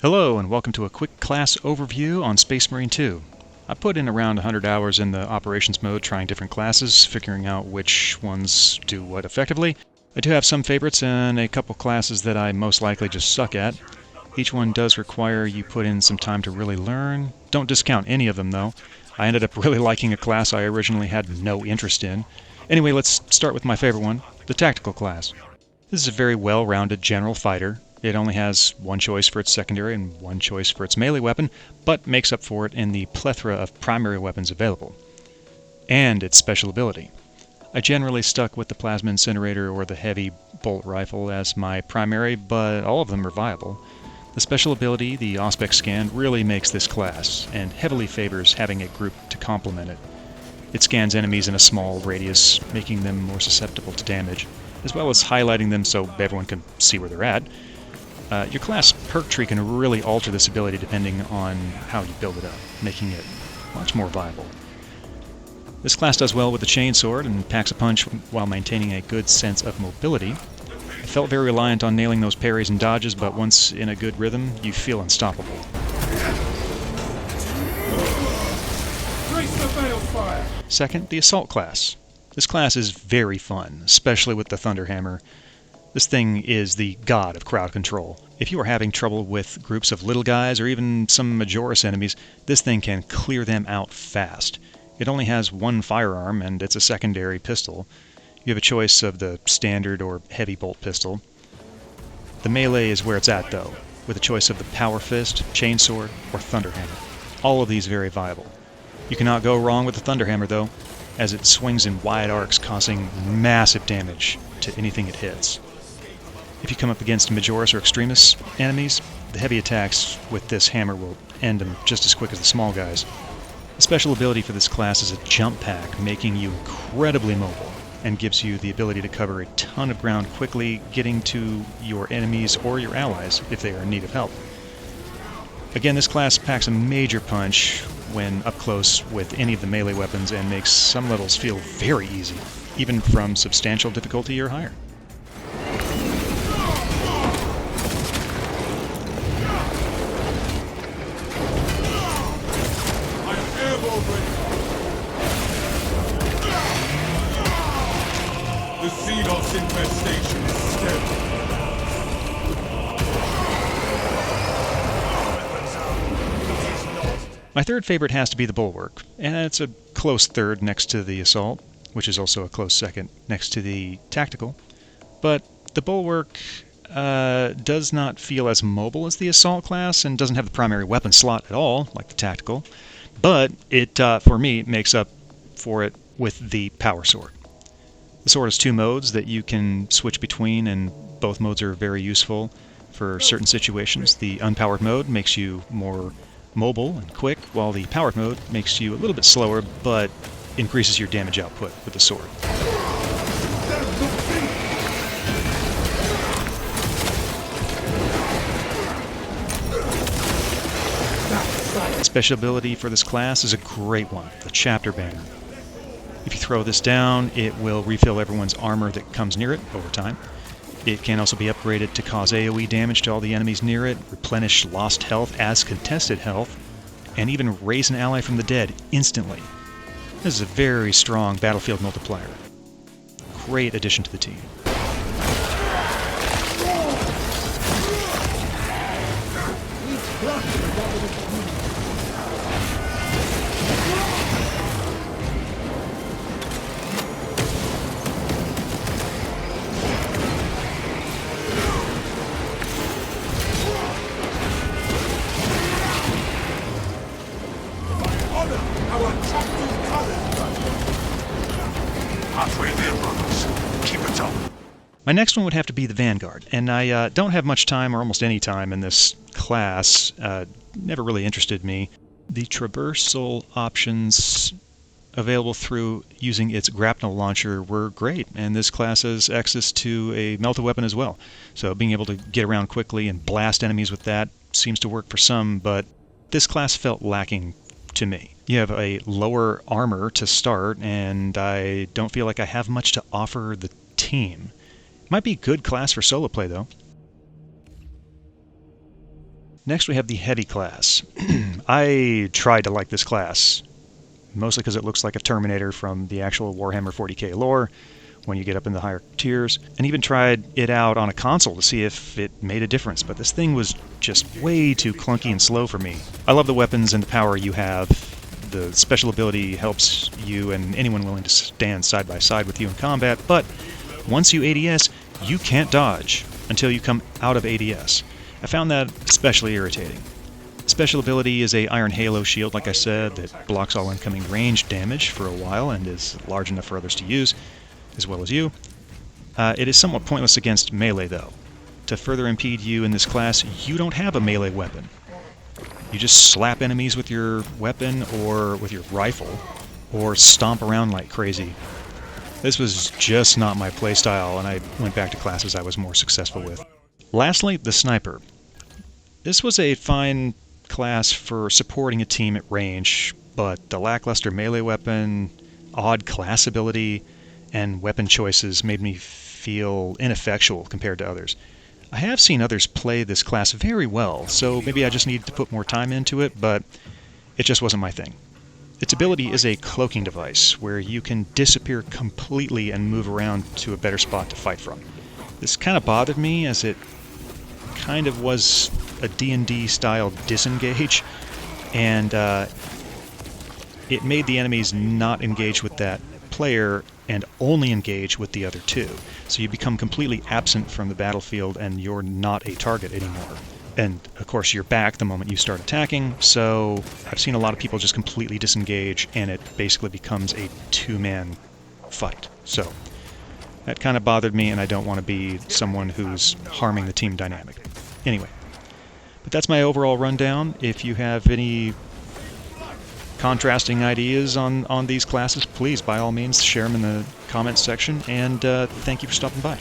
Hello and welcome to a quick class overview on Space Marine 2. I put in around 100 hours in the operations mode trying different classes, figuring out which ones do what effectively. I do have some favorites and a couple classes that I most likely just suck at. Each one does require you put in some time to really learn. Don't discount any of them though. I ended up really liking a class I originally had no interest in. Anyway, let's start with my favorite one, the Tactical class. This is a very well-rounded general fighter. It only has one choice for its secondary and one choice for its melee weapon, but makes up for it in the plethora of primary weapons available. And its special ability. I generally stuck with the plasma incinerator or the heavy bolt rifle as my primary, but all of them are viable. The special ability, the Auspex scan, really makes this class, and heavily favors having a group to complement it. It scans enemies in a small radius, making them more susceptible to damage, as well as highlighting them so everyone can see where they're at. Your class perk tree can really alter this ability depending on how you build it up, making it much more viable. This class does well with the chainsword and packs a punch while maintaining a good sense of mobility. I felt very reliant on nailing those parries and dodges, but once in a good rhythm, you feel unstoppable. Second, the Assault class. This class is very fun, especially with the Thunderhammer. This thing is the god of crowd control. If you are having trouble with groups of little guys or even some Majoris enemies, this thing can clear them out fast. It only has one firearm and it's a secondary pistol. You have a choice of the standard or heavy bolt pistol. The melee is where it's at though, with a choice of the Power Fist, Chainsword, or Thunderhammer. All of these very viable. You cannot go wrong with the Thunderhammer though, as it swings in wide arcs causing massive damage to anything it hits. If you come up against Majoris or Extremis enemies, the heavy attacks with this hammer will end them just as quick as the small guys. The special ability for this class is a jump pack, making you incredibly mobile, and gives you the ability to cover a ton of ground quickly, getting to your enemies or your allies if they are in need of help. Again, this class packs a major punch when up close with any of the melee weapons and makes some levels feel very easy, even from substantial difficulty or higher. The Xenos infestation is steady. My third favorite has to be the Bulwark, and it's a close third next to the Assault, which is also a close second next to the Tactical. But the Bulwark does not feel as mobile as the Assault class and doesn't have the primary weapon slot at all, like the Tactical. But it, for me, makes up for it with the Power Sword. The sword has two modes that you can switch between, and both modes are very useful for certain situations. The unpowered mode makes you more mobile and quick, while the powered mode makes you a little bit slower, but increases your damage output with the sword. The special ability for this class is a great one, the Chapter Banner. If you throw this down, it will refill everyone's armor that comes near it over time. It can also be upgraded to cause AoE damage to all the enemies near it, replenish lost health as contested health, and even raise an ally from the dead instantly. This is a very strong battlefield multiplier. Great addition to the team. Halfway there, brothers. Keep it up. My next one would have to be the Vanguard, and I don't have much time or almost any time in this class. Never really interested me. The traversal options available through using its grapnel launcher were great, and this class has access to a melta weapon as well. So being able to get around quickly and blast enemies with that seems to work for some, but this class felt lacking to me. You have a lower armor to start, and I don't feel like I have much to offer the team. Might be a good class for solo play, though. Next we have the Heavy class. I tried to like this class, mostly because it looks like a Terminator from the actual Warhammer 40k lore when you get up in the higher tiers, and even tried it out on a console to see if it made a difference, but this thing was just way too clunky and slow for me. I love the weapons and the power you have. The special ability helps you and anyone willing to stand side by side with you in combat, but once you ADS, you can't dodge until you come out of ADS. I found that especially irritating. Special ability is a Iron Halo shield, like I said, that blocks all incoming ranged damage for a while and is large enough for others to use, as well as you. It is somewhat pointless against melee, though. To further impede you in this class, you don't have a melee weapon. You just slap enemies with your weapon or with your rifle, or stomp around like crazy. This was just not my playstyle, and I went back to classes I was more successful with. Lastly, the Sniper. This was a fine class for supporting a team at range, but the lackluster melee weapon, odd class ability, and weapon choices made me feel ineffectual compared to others. I have seen others play this class very well, so maybe I just needed to put more time into it, but it just wasn't my thing. Its ability is a cloaking device, where you can disappear completely and move around to a better spot to fight from. This kind of bothered me, as it kind of was a D&D style disengage, and it made the enemies not engage with that player and only engage with the other two. So you become completely absent from the battlefield and you're not a target anymore. And of course you're back the moment you start attacking, so I've seen a lot of people just completely disengage and it basically becomes a two-man fight. So that kind of bothered me, and I don't want to be someone who's harming the team dynamic. Anyway, but that's my overall rundown. If you have any contrasting ideas on these classes, please, by all means, share them in the comments section, and thank you for stopping by.